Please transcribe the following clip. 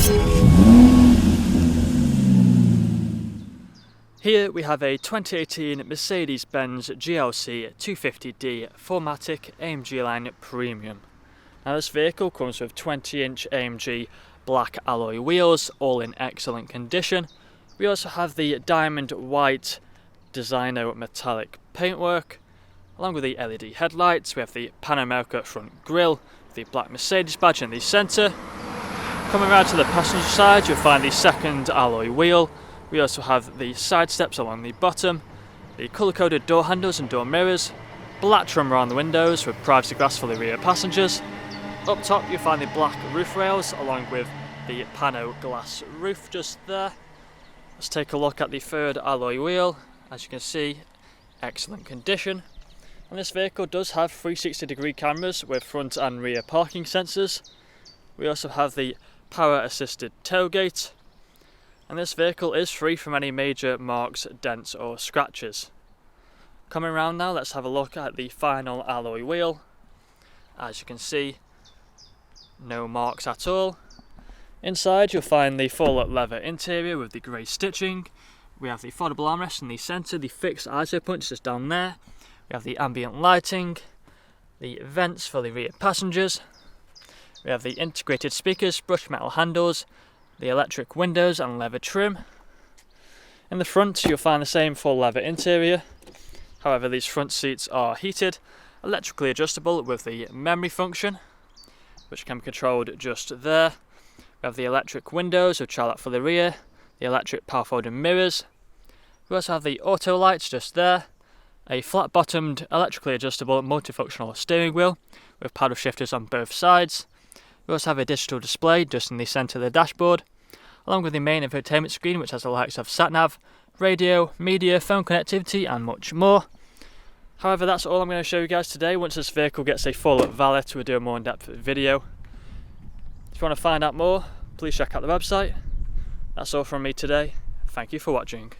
Here we have a 2018 Mercedes-Benz GLC 250D 4MATIC AMG line Premium. Now this vehicle comes with 20-inch AMG black alloy wheels, all in excellent condition. We also have the diamond white designer metallic paintwork, along with the LED headlights. We have the Pan America front grille, the black Mercedes badge in the centre. Coming around to the passenger side, you'll find the second alloy wheel. We also have the side steps along the bottom, the colour-coded door handles and door mirrors, black trim around the windows with privacy glass for the rear passengers. Up top you'll find the black roof rails along with the pano glass roof just there. Let's take a look at the third alloy wheel. As you can see, excellent condition. And this vehicle does have 360-degree cameras with front and rear parking sensors. We also have the power-assisted tailgate. And this vehicle is free from any major marks, dents or scratches. Coming around now, let's have a look at the final alloy wheel. As you can see, no marks at all. Inside you'll find the full leather interior with the grey stitching. We have the foldable armrest in the centre, the fixed ISO punch just down there. We have the ambient lighting, the vents for the rear passengers. We have the integrated speakers, brushed metal handles, the electric windows and leather trim. In the front you'll find the same full leather interior. However, these front seats are heated, electrically adjustable with the memory function, which can be controlled just there. We have the electric windows with child lock for the rear, the electric power folding mirrors. We also have the auto lights just there, a flat bottomed electrically adjustable multifunctional steering wheel with paddle shifters on both sides. We also have a digital display just in the centre of the dashboard, along with the main infotainment screen, which has the likes of sat-nav, radio, media, phone connectivity and much more. However, that's all I'm going to show you guys today. Once this vehicle gets a full valet, we'll do a more in-depth video. If you want to find out more, please check out the website. That's all from me today. Thank you for watching.